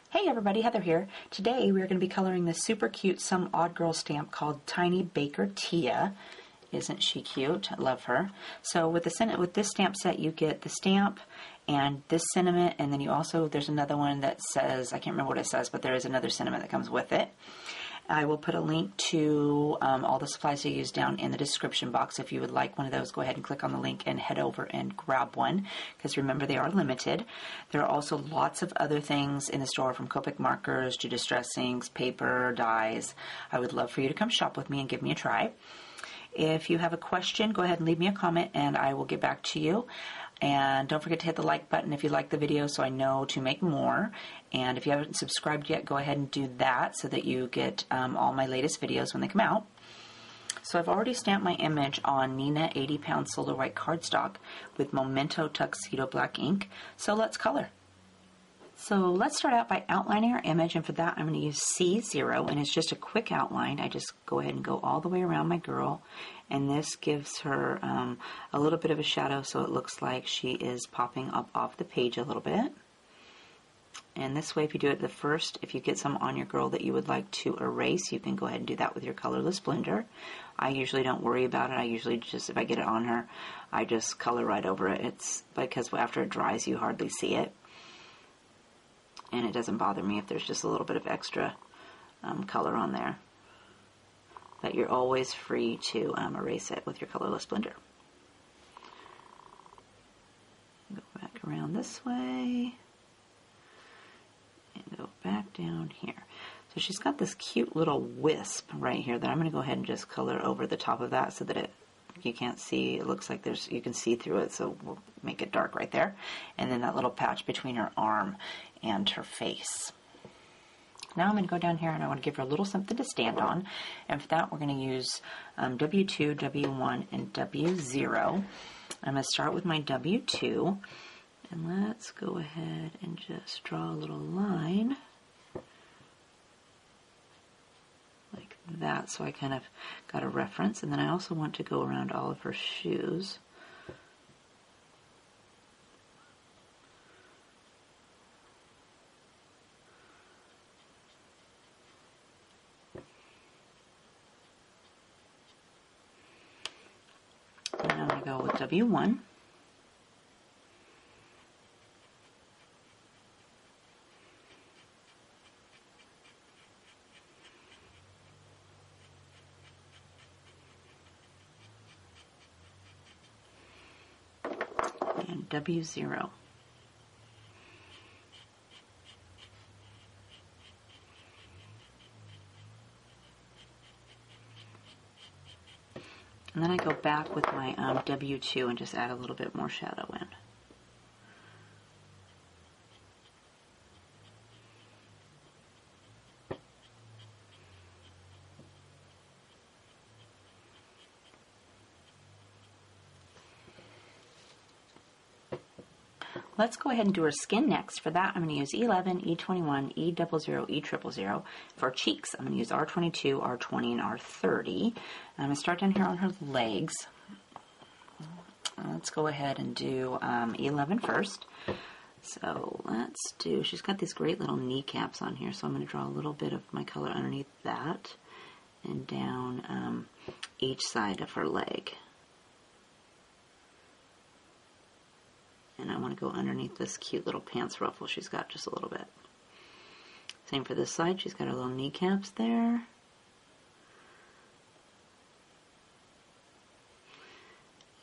Hey everybody, Heather here. Today we're going to be coloring this super cute Some Odd Girl stamp called Tiny Baker Tia. Isn't she cute? I love her. So with this stamp set you get the stamp and this sentiment, and then you also, there's another one that says, I can't remember what it says, but there is another sentiment that comes with it. I will put a link to all the supplies I use down in the description box. If you would like one of those, go ahead and click on the link and head over and grab one, because remember they are limited. There are also lots of other things in the store, from Copic markers to distress inks, paper, dyes. I would love for you to come shop with me and give me a try. If you have a question, go ahead and leave me a comment and I will get back to you. And don't forget to hit the like button if you like the video so I know to make more. And if you haven't subscribed yet, go ahead and do that so that you get all my latest videos when they come out. So I've already stamped my image on Nina 80-pound Solar White cardstock with Memento Tuxedo Black ink. So let's color. So let's start out by outlining our image, and for that I'm going to use C0, and it's just a quick outline. I just go ahead and go all the way around my girl, and this gives her a little bit of a shadow so it looks like she is popping up off the page a little bit. And this way, if you do it the first, if you get some on your girl that you would like to erase, you can go ahead and do that with your colorless blender. I usually don't worry about it. I usually just, if I get it on her, I just color right over it. It's because after it dries you hardly see it. And it doesn't bother me if there's just a little bit of extra color on there. But you're always free to erase it with your colorless blender. Go back around this way. And go back down here. So she's got this cute little wisp right here that I'm going to go ahead and just color over the top of that so that you can't see, it looks like you can see through it, so we'll make it dark right there. And then that little patch between her arm and her face. Now I'm going to go down here and I want to give her a little something to stand on, and for that we're going to use W2, W1, and W0. I'm going to start with my W2, and let's go ahead and just draw a little line like that, so I kind of got a reference. And then I also want to go around all of her shoes. And I'm going to go with W1. And W0. And then I go back with my W2 and just add a little bit more shadow in. Let's go ahead and do her skin next. For that, I'm going to use E11, E21, E00, E000. For cheeks, I'm going to use R22, R20, and R30. I'm going to start down here on her legs. Let's go ahead and do E11 first. So let's do, she's got these great little kneecaps on here, so I'm going to draw a little bit of my color underneath that and down each side of her leg. And I want to go underneath this cute little pants ruffle she's got just a little bit. Same for this side, she's got her little kneecaps there.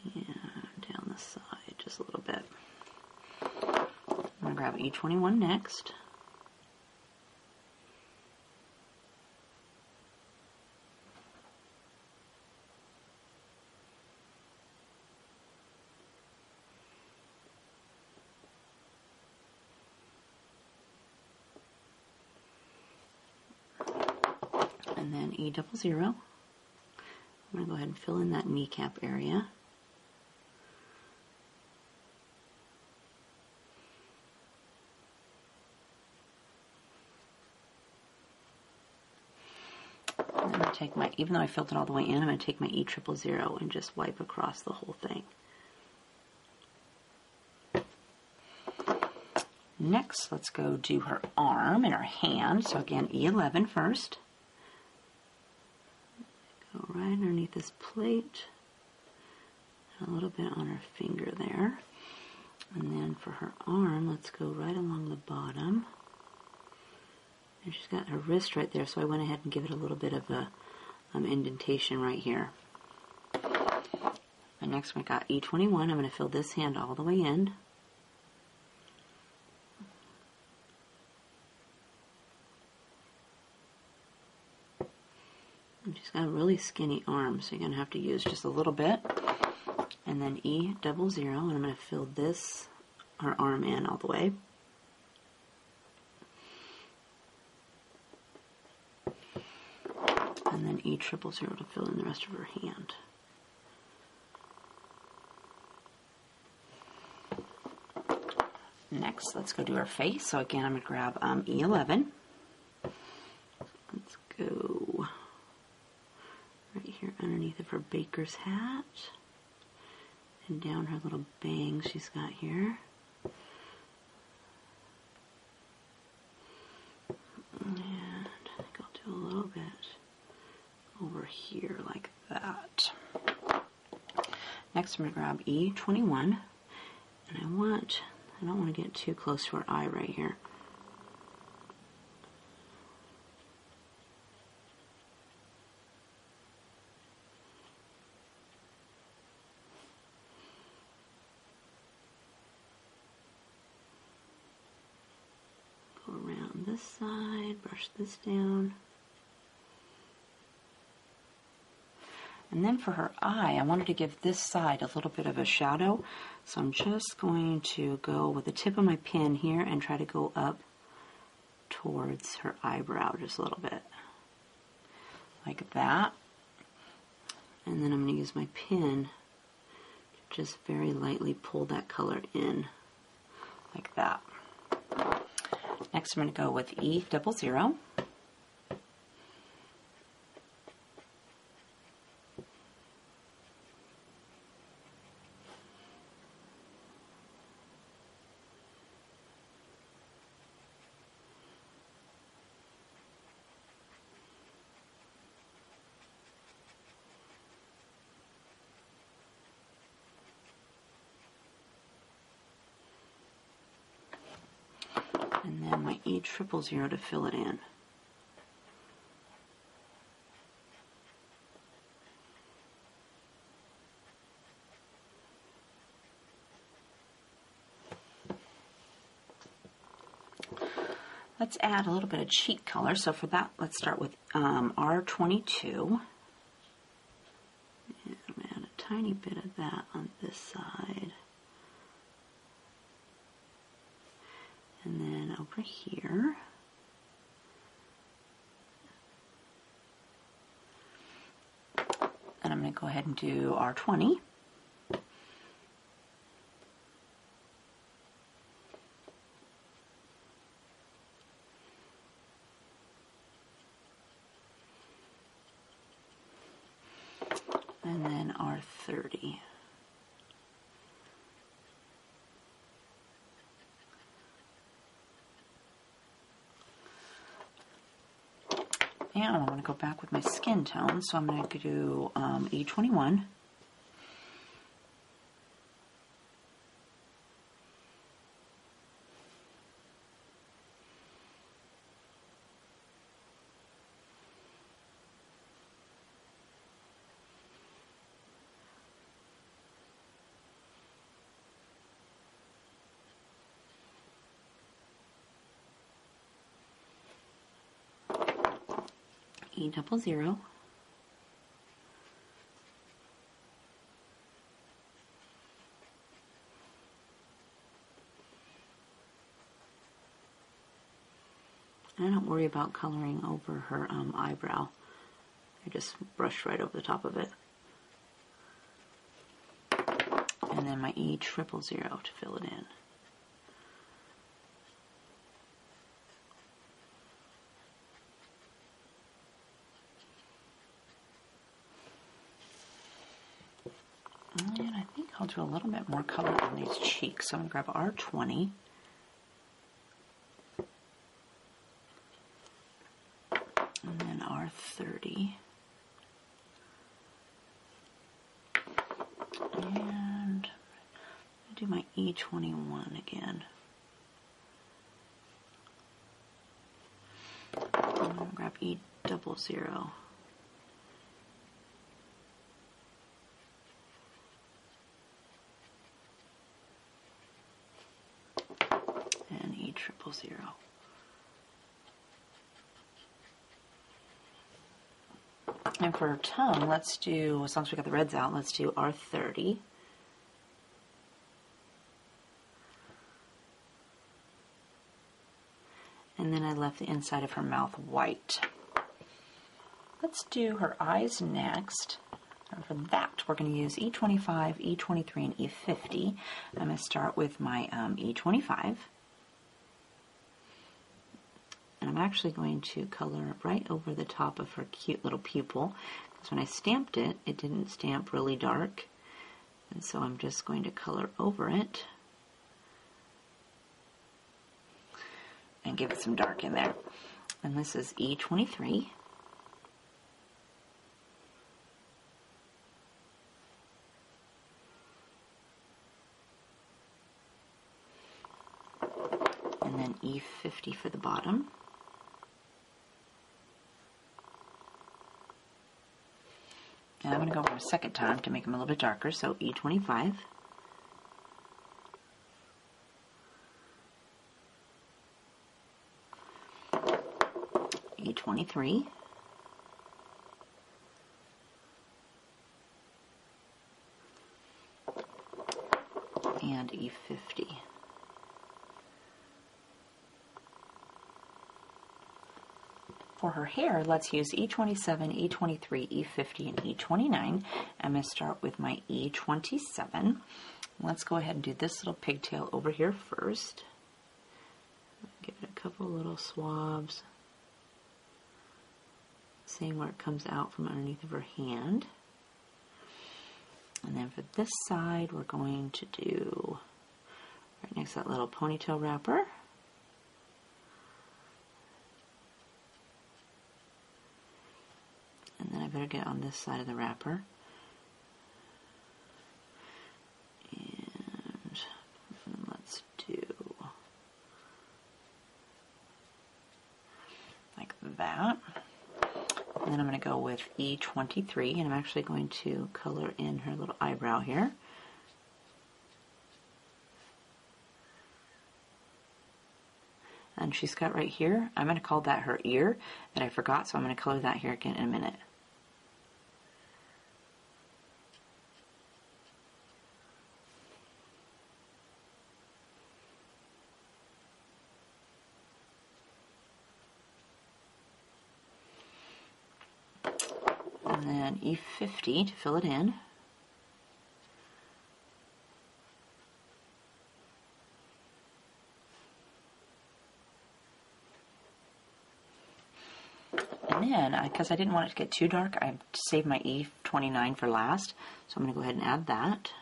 And down the side just a little bit. I'm going to grab E21 next. then E00. I'm going to go ahead and fill in that kneecap area. And then I'm going to take my, even though I filled it all the way in, I'm going to take my E00 and just wipe across the whole thing. Next, let's go do her arm and her hand. So again, E11 first. Go right underneath this plate. A little bit on her finger there. And then for her arm, let's go right along the bottom. And she's got her wrist right there, so I went ahead and give it a little bit of a indentation right here. And next we got E21. I'm going to fill this hand all the way in. And she's got a really skinny arm, so you're going to have to use just a little bit. And then E00, and I'm going to fill this, her arm in all the way. And then E00 to fill in the rest of her hand. Next, let's go do her face. So again, I'm going to grab E11. Let's go right here underneath of her baker's hat. And down her little bangs she's got here. And I'll do a little bit over here like that. Next I'm going to grab E21, and I don't want to get too close to her eye right here. Go around this side, brush this down. And then for her eye, I wanted to give this side a little bit of a shadow. So I'm just going to go with the tip of my pen here and try to go up towards her eyebrow just a little bit. Like that. And then I'm going to use my pen to just very lightly pull that color in. Like that. Next I'm going to go with E00. And then my E00 to fill it in. Let's add a little bit of cheek color. So for that, let's start with R22. And I'm going to add a tiny bit of that on this side. And then over here, and I'm going to go ahead and do R20. And then R30. And I want to go back with my skin tone, so I'm going to do E21. E00. And I don't worry about coloring over her eyebrow I just brushed right over the top of it. And then my E00 to fill it in. And I think I'll do a little bit more color on these cheeks. So I'm going to grab R20. And then R30. And I'll do my E21 again. I'm going to grab E00. And E00. And for her tongue, let's do, as long as we got the reds out, let's do R30. And then I left the inside of her mouth white. Let's do her eyes next. And for that, we're going to use E25, E23, and E50. I'm going to start with my E25. And I'm actually going to color right over the top of her cute little pupil, because when I stamped it, it didn't stamp really dark. And so I'm just going to color over it and give it some dark in there. And this is E23. And then E50 for the bottom. And I'm going to go over a second time to make them a little bit darker, so E25. E23. And E50. For her hair, let's use E27, E23, E50, and E29. I'm going to start with my E27. Let's go ahead and do this little pigtail over here first. Give it a couple little swabs, seeing where it comes out from underneath of her hand. And then for this side, we're going to do right next to that little ponytail wrapper. And then I better get on this side of the wrapper. And let's do like that. And then I'm going to go with E23, and I'm actually going to color in her little eyebrow here. And she's got right here, I'm going to call that her ear, and I forgot, so I'm going to color that here again in a minute. And then E50 to fill it in. And then, because I didn't want it to get too dark, I saved my E29 for last. So I'm going to go ahead and add that.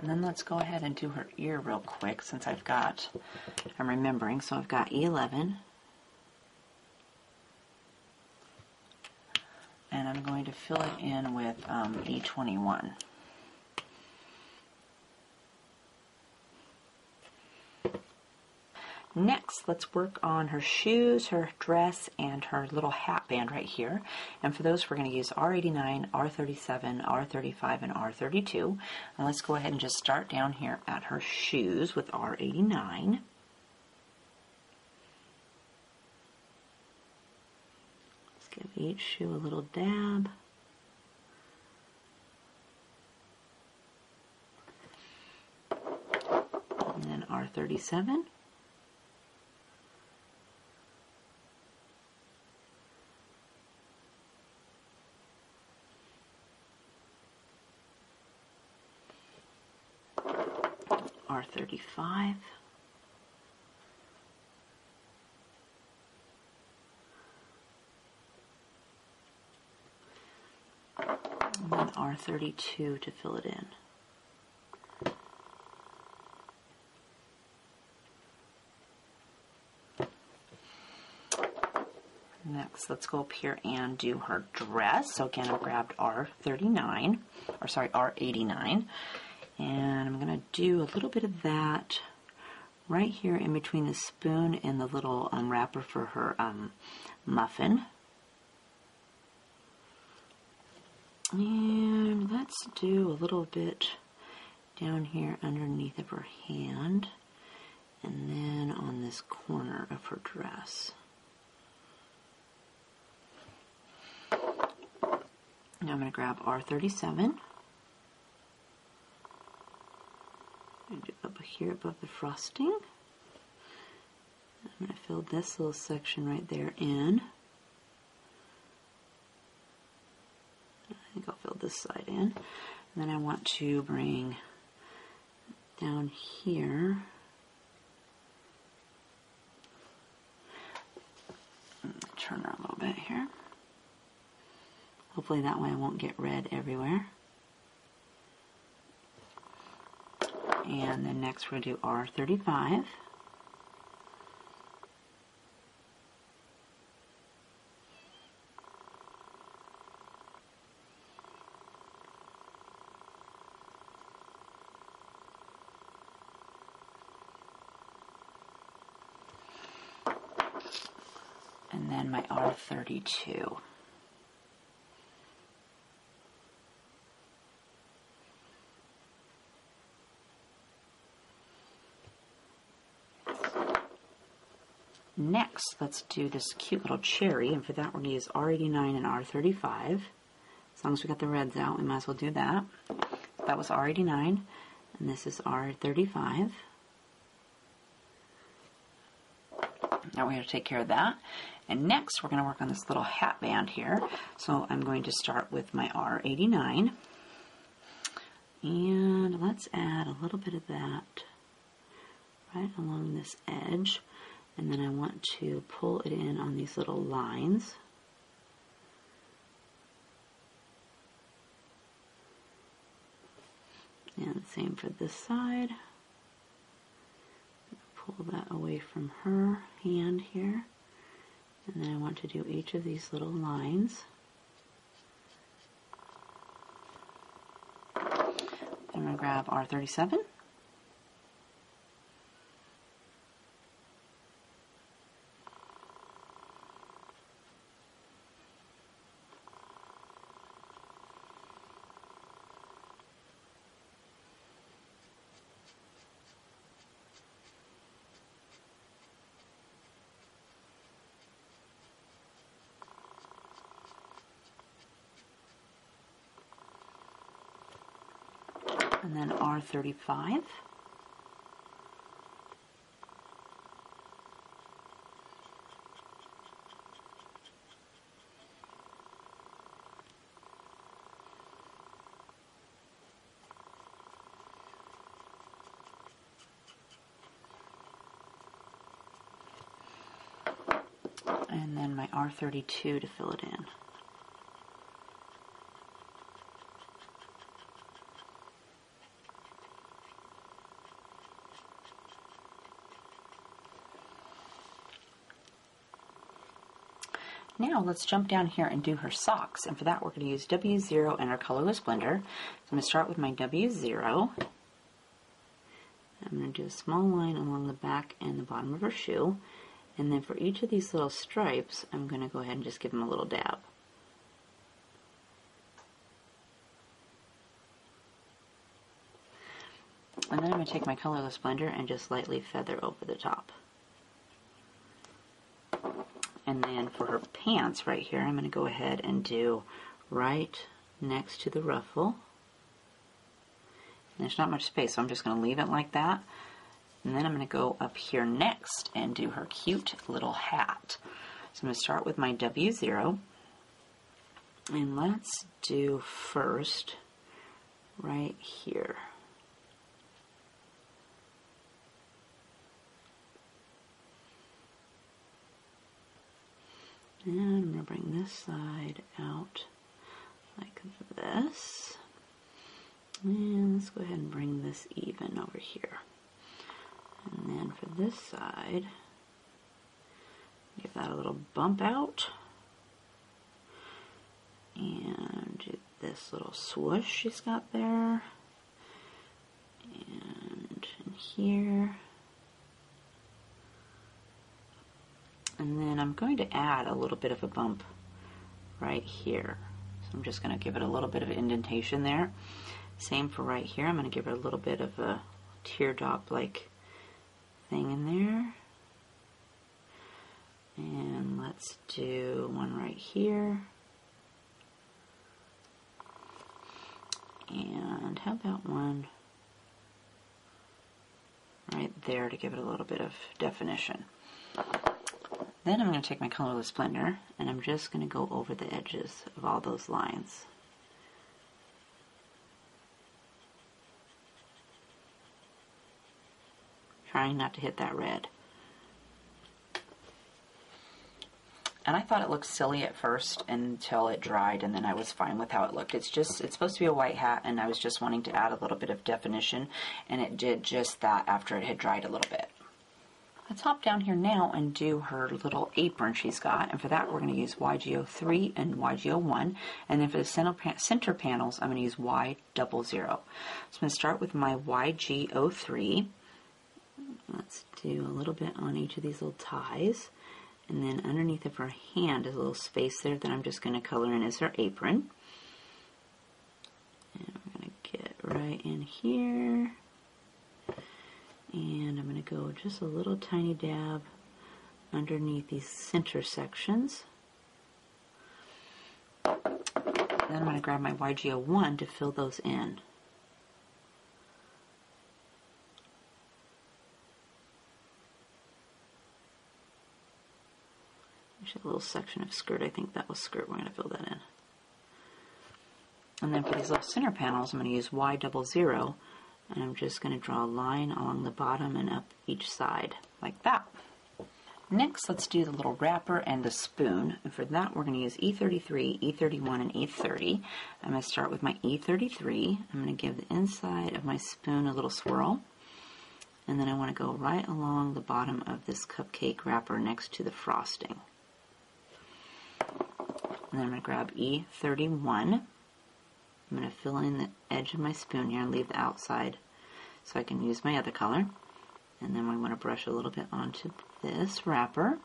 And then let's go ahead and do her ear real quick, since I'm remembering. So I've got E11. And I'm going to fill it in with E21. Next, let's work on her shoes, her dress, and her little hat band right here. And for those, we're going to use R89, R37, R35, and R32. And let's go ahead and just start down here at her shoes with R89. Let's give each shoe a little dab. And then R37. R35. And then R32 to fill it in. Next, let's go up here and do her dress. So again, I grabbed R39, or sorry, R89. And I'm going to do a little bit of that right here in between the spoon and the little wrapper for her muffin. And let's do a little bit down here underneath of her hand, and then on this corner of her dress. Now I'm going to grab R37. Up here above the frosting. I'm going to fill this little section right there in. I think I'll fill this side in. And then I want to bring down here. Turn her a little bit here. Hopefully that way I won't get red everywhere. And then next we're going to do R35. And then my R32. Next, let's do this cute little cherry, and for that we're going to use R89 and R35. As long as we got the reds out, we might as well do that. That was R89, and this is R35. Now we're going to take care of that. And next, we're going to work on this little hat band here. So I'm going to start with my R89. And let's add a little bit of that right along this edge. And then I want to pull it in on these little lines. And same for this side. Pull that away from her hand here. And then I want to do each of these little lines. I'm going to grab R37. And then R35. And then my R32 to fill it in. Now let's jump down here and do her socks, and for that we're going to use W0 and our colorless blender. So I'm going to start with my W0, I'm going to do a small line along the back and the bottom of her shoe. And then for each of these little stripes, I'm going to go ahead and just give them a little dab. And then I'm going to take my colorless blender and just lightly feather over the top. And then for her pants right here, I'm going to go ahead and do right next to the ruffle. And there's not much space, so I'm just going to leave it like that. And then I'm going to go up here next and do her cute little hat. So I'm going to start with my W0. And let's do first right here. And I'm going to bring this side out like this. And let's go ahead and bring this even over here. And then for this side, give that a little bump out. And do this little swoosh she's got there. And in here. And then I'm going to add a little bit of a bump right here. So I'm just going to give it a little bit of indentation there. Same for right here. I'm going to give it a little bit of a teardrop-like thing in there. And let's do one right here. And how about one right there to give it a little bit of definition. Then I'm going to take my colorless blender and I'm just going to go over the edges of all those lines. Trying not to hit that red. And I thought it looked silly at first until it dried, and then I was fine with how it looked. It's supposed to be a white hat, and I was just wanting to add a little bit of definition, and it did just that after it had dried a little bit. Let's hop down here now and do her little apron she's got, and for that we're going to use YG03 and YG01, and then for the center panels I'm going to use Y00. So I'm going to start with my YG03. Let's do a little bit on each of these little ties. And then underneath of her hand is a little space there that I'm just going to color in as her apron. And I'm going to get right in here. And I'm going to go just a little tiny dab underneath these center sections. Then I'm going to grab my YG01 to fill those in. A little section of skirt. I think that was skirt. We're going to fill that in. And then for these little center panels, I'm going to use Y00, and I'm just going to draw a line along the bottom and up each side, like that. Next, let's do the little wrapper and the spoon. And for that, we're going to use E33, E31, and E30. I'm going to start with my E33. I'm going to give the inside of my spoon a little swirl. And then I want to go right along the bottom of this cupcake wrapper next to the frosting. And then I'm going to grab E31. I'm going to fill in the edge of my spoon here and leave the outside so I can use my other color. And then we want to brush a little bit onto this wrapper.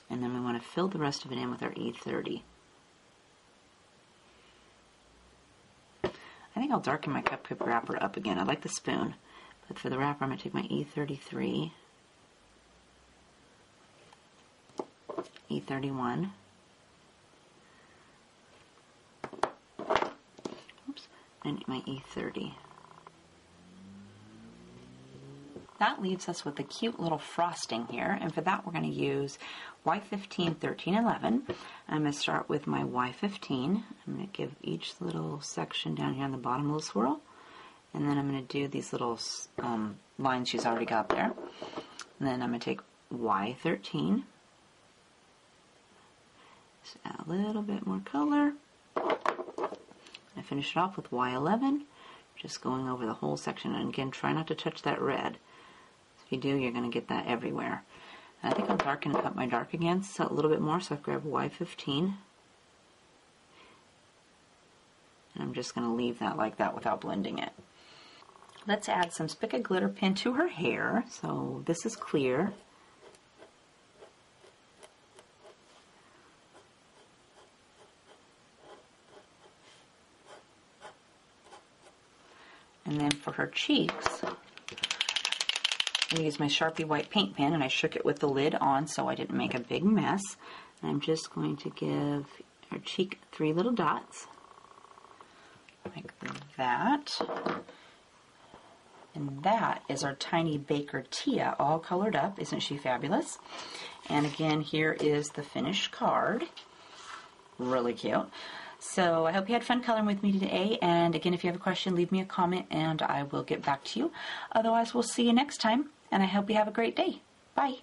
And then we want to fill the rest of it in with our E30. I think I'll darken my cupcake wrapper up again. I like the spoon. But for the wrapper, I'm going to take my E33, E31, and my E30. That leaves us with the cute little frosting here, and for that we're going to use Y15, 13, 11. I'm going to start with my Y15. I'm going to give each little section down here on the bottom a little swirl, and then I'm going to do these little lines she's already got there. And then I'm going to take Y13, just add a little bit more color. I finish it off with Y11, just going over the whole section. And again, try not to touch that red. If you do, you're going to get that everywhere. And I think I'll darken up my dark again so a little bit more. So I've grabbed Y15. And I'm just going to leave that like that without blending it. Let's add some Spica glitter pin to her hair. So this is clear. And then for her cheeks, I used my Sharpie white paint pen and I shook it with the lid on so I didn't make a big mess. And I'm just going to give her cheek 3 little dots, like that. And that is our tiny Baker Tia, all colored up. Isn't she fabulous? And again, here is the finished card. Really cute. So I hope you had fun coloring with me today. And again, if you have a question, leave me a comment and I will get back to you. Otherwise, we'll see you next time. And I hope you have a great day. Bye.